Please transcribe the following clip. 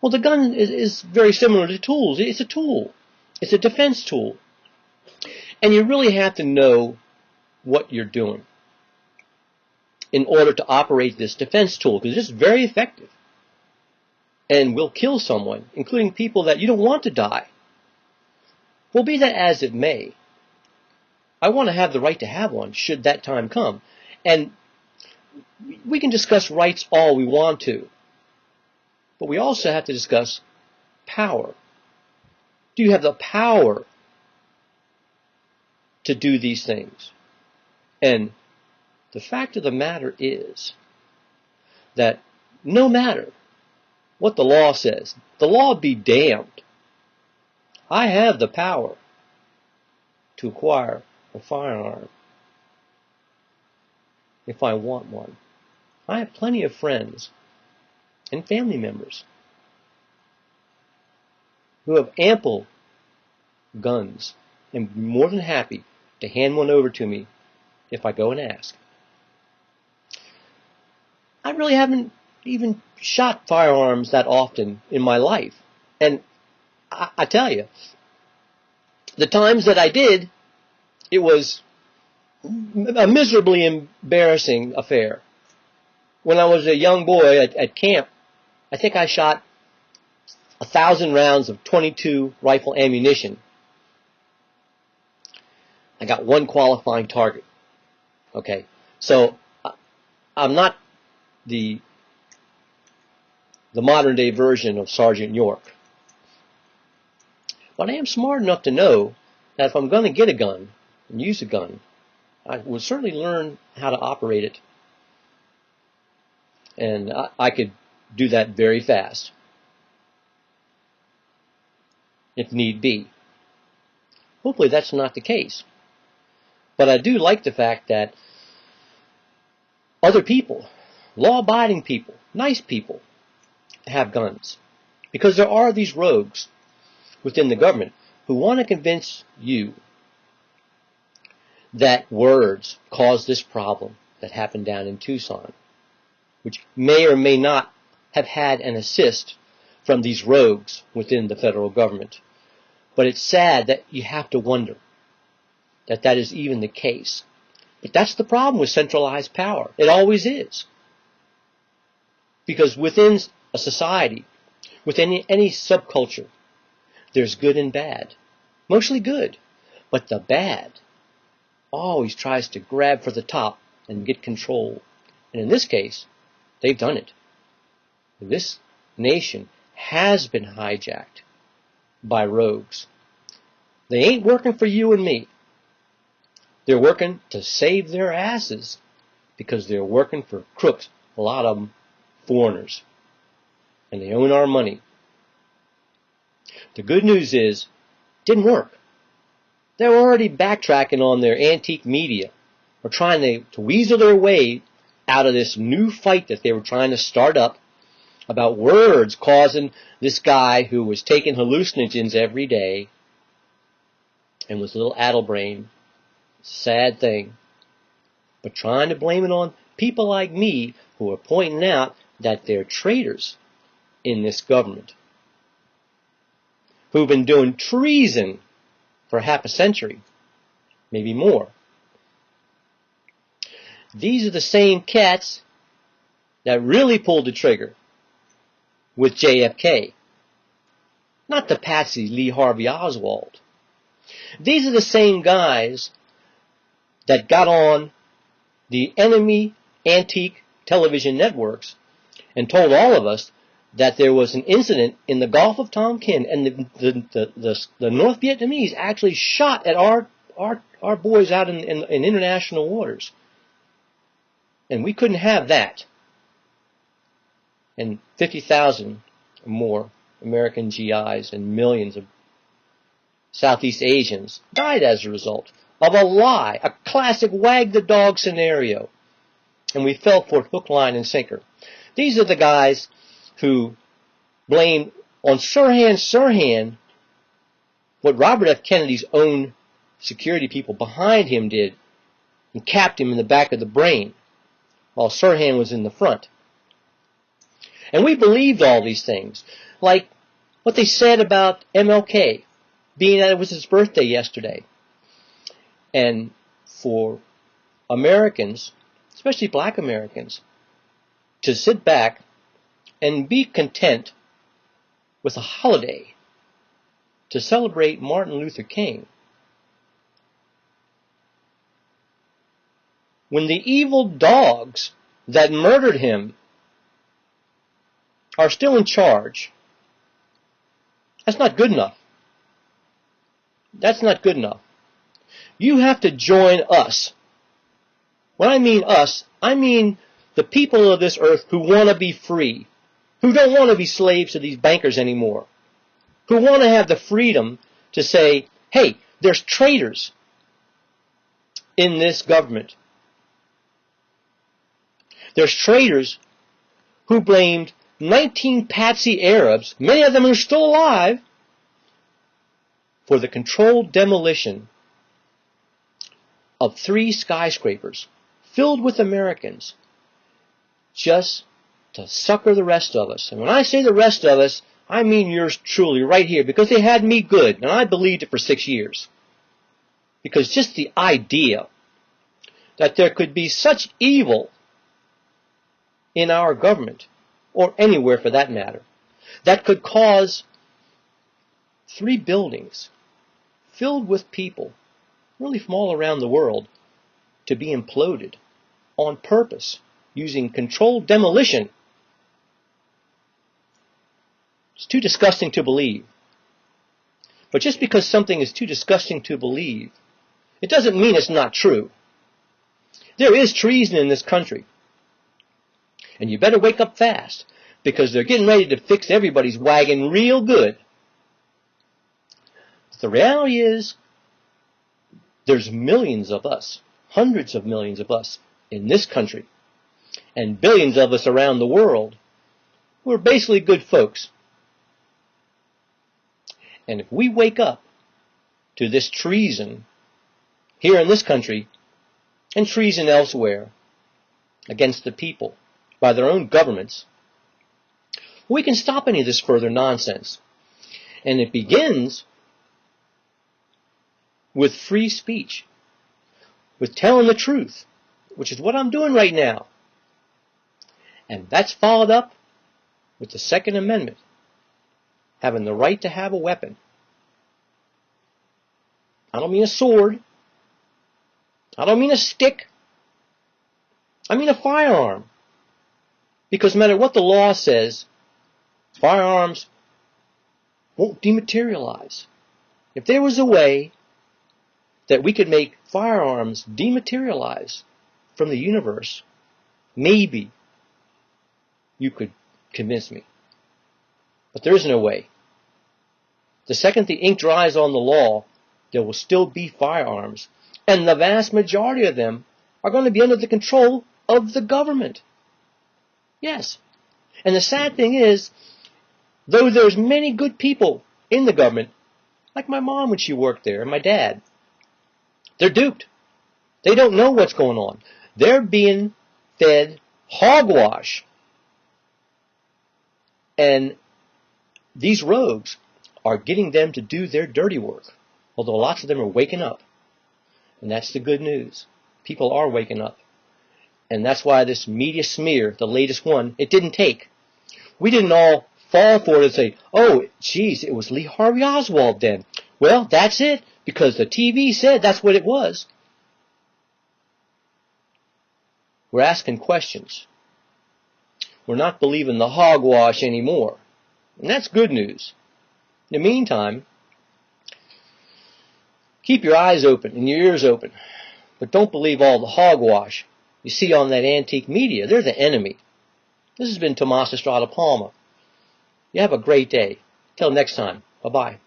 Well, the gun is very similar to tools. It's a tool. It's a defense tool. And you really have to know what you're doing in order to operate this defense tool, because it's very effective and will kill someone, including people that you don't want to die. Well, be that as it may, I want to have the right to have one should that time come. And we can discuss rights all we want to, but we also have to discuss power. Do you have the power to do these things? And the fact of the matter is that no matter what the law says, the law be damned, I have the power to acquire a firearm if I want one. I have plenty of friends and family members who have ample guns and more than happy to hand one over to me if I go and ask. I really haven't even shot firearms that often in my life. And I tell you, the times that I did, it was a miserably embarrassing affair. When I was a young boy at camp, I think I shot 1,000 rounds of .22 rifle ammunition. I got one qualifying target. Okay, so I'm not the modern day version of Sergeant York. But I am smart enough to know that if I'm going to get a gun and use a gun, I would certainly learn how to operate it. And I could do that very fast, if need be. Hopefully that's not the case. But I do like the fact that other people, law-abiding people, nice people, have guns. Because there are these rogues within the government who want to convince you that words caused this problem that happened down in Tucson, which may or may not have had an assist from these rogues within the federal government. But it's sad that you have to wonder that that is even the case. But that's the problem with centralized power. It always is. Because within a society, within any subculture, there's good and bad. Mostly good. But the bad always tries to grab for the top and get control. And in this case, they've done it. This nation has been hijacked by rogues. They ain't working for you and me. They're working to save their asses because they're working for crooks, a lot of them foreigners. And they own our money. The good news is, it didn't work. They were already backtracking on their antique media, or trying to weasel their way out of this new fight that they were trying to start up about words causing this guy who was taking hallucinogens every day and was a little addle-brained. Sad thing. But trying to blame it on people like me who are pointing out that they're traitors in this government, who've been doing treason for half a century, maybe more. These are the same cats that really pulled the trigger with JFK. Not the patsy Lee Harvey Oswald. These are the same guys that got on the enemy antique television networks and told all of us that there was an incident in the Gulf of Tonkin and the North Vietnamese actually shot at our boys out in international waters. And we couldn't have that. And 50,000 or more American GIs and millions of Southeast Asians died as a result of a lie, a classic wag the dog scenario. And we fell for it hook, line, and sinker. These are the guys who blamed on Sirhan what Robert F. Kennedy's own security people behind him did and capped him in the back of the brain while Sirhan was in the front. And we believed all these things. Like what they said about MLK, being that it was his birthday yesterday. And for Americans, especially black Americans, to sit back and be content with a holiday to celebrate Martin Luther King, when the evil dogs that murdered him are still in charge. That's not good enough. That's not good enough. You have to join us. When I mean us, I mean the people of this earth who want to be free, who don't want to be slaves to these bankers anymore, who want to have the freedom to say, hey, there's traitors in this government. There's traitors who blamed 19 patsy Arabs, many of them who are still alive, for the controlled demolition of 3 skyscrapers filled with Americans, just to sucker the rest of us. And when I say the rest of us, I mean yours truly right here, because they had me good, and I believed it for 6 years. Because just the idea that there could be such evil in our government, or anywhere for that matter, that could cause 3 buildings filled with people, really from all around the world, to be imploded on purpose, using controlled demolition. It's too disgusting to believe. But just because something is too disgusting to believe, it doesn't mean it's not true. There is treason in this country. And you better wake up fast, because they're getting ready to fix everybody's wagon real good. But the reality is, there's millions of us, hundreds of millions of us in this country, and billions of us around the world, who are basically good folks. And if we wake up to this treason here in this country, and treason elsewhere against the people by their own governments, we can stop any of this further nonsense. And it begins with free speech, with telling the truth, which is what I'm doing right now. And that's followed up with the Second Amendment, having the right to have a weapon. I don't mean a sword. I don't mean a stick. I mean a firearm. Because no matter what the law says, firearms won't dematerialize. If there was a way that we could make firearms dematerialize from the universe, maybe you could convince me. But there is no way. The second the ink dries on the law, there will still be firearms. And the vast majority of them are going to be under the control of the government. Yes. And the sad thing is, though there's many good people in the government, like my mom when she worked there, and my dad, they're duped. They don't know what's going on. They're being fed hogwash. And these rogues are getting them to do their dirty work, although lots of them are waking up. And that's the good news. People are waking up. And that's why this media smear, the latest one, it didn't take. We didn't all fall for it and say, oh, geez, it was Lee Harvey Oswald then. Well, that's it, because the TV said that's what it was. We're asking questions. We're not believing the hogwash anymore. And that's good news. In the meantime, keep your eyes open and your ears open. But don't believe all the hogwash you see on that antique media. They're the enemy. This has been Tomas Estrada Palma. You have a great day. Till next time. Bye-bye.